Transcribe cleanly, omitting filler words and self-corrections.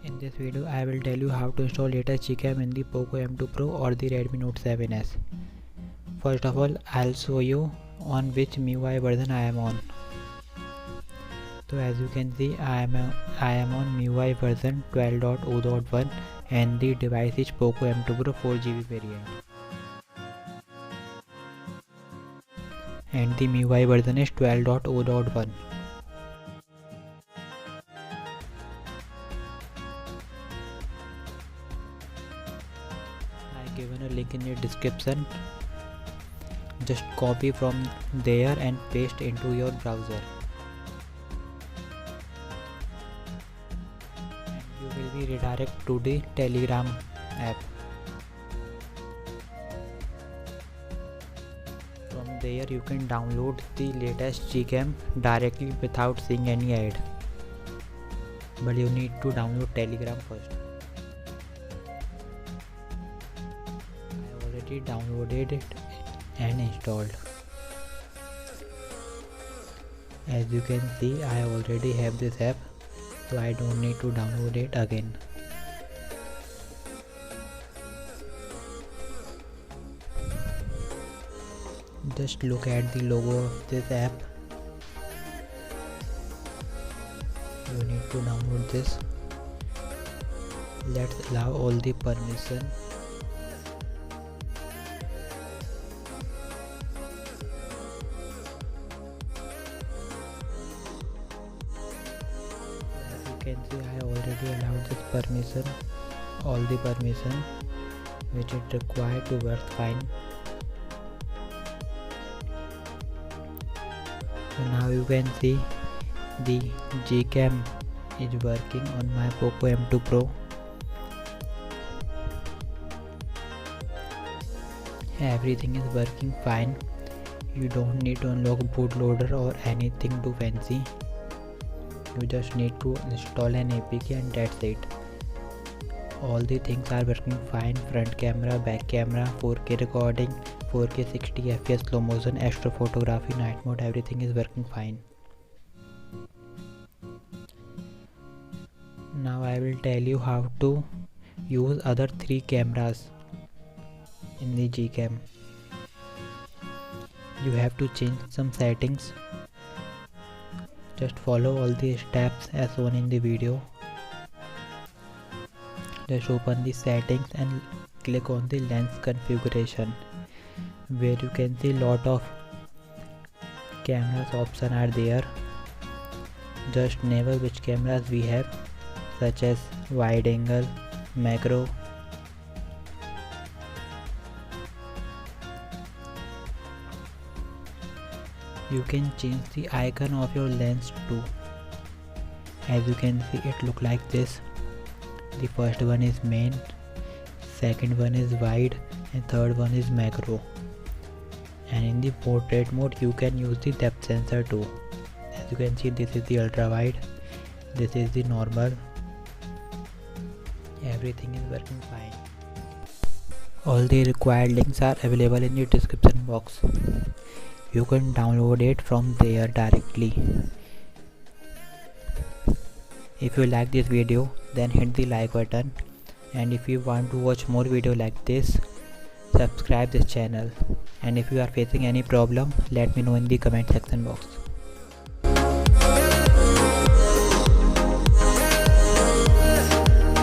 In this video, I will tell you how to install latest gcam in the Poco M2 Pro or the Redmi Note 7s. First of all, I'll show you on which MIUI version I am on. So as you can see, I am on MIUI version 12.0.1 and the device is Poco M2 Pro 4GB variant. And the MIUI version is 12.0.1. Given a link in the description. Just copy from there and paste into your browser, and you will be redirected to the Telegram app. From there you can download the latest gcam directly without seeing any ad, but you need to download Telegram first. Downloaded it and installed. As you can see, I already have this app, so I don't need to download it again. Just look at the logo of this app. You need to download this. Let's allow all the permission. Can see I already allowed this permission, all the permission which is required to work fine. So now you can see the gcam is working on my Poco M2 Pro. Everything is working fine. You don't need to unlock bootloader or anything too fancy. You just need to install an APK and that's it. All the things are working fine. Front camera, back camera, 4K recording, 4K 60fps slow motion, extra photography, night mode, everything is working fine. Now I will tell you how to use other 3 cameras in the gcam. You have to change some settings. Just follow all the steps as shown in the video. Just open the settings and click on the lens configuration, where you can see lot of cameras option are there. Just name which cameras we have, such as wide angle, macro. You can change the icon of your lens too. As you can see, it look like this. The first one is main, second one is wide, and third one is macro. And in the portrait mode you can use the depth sensor too. As you can see, this is the ultra wide, this is the normal. Everything is working fine. All the required links are available in the description box. You can download it from there directly. If you like this video, then hit the like button, and if you want to watch more video like this, subscribe this channel. And if you are facing any problem, let me know in the comment section box.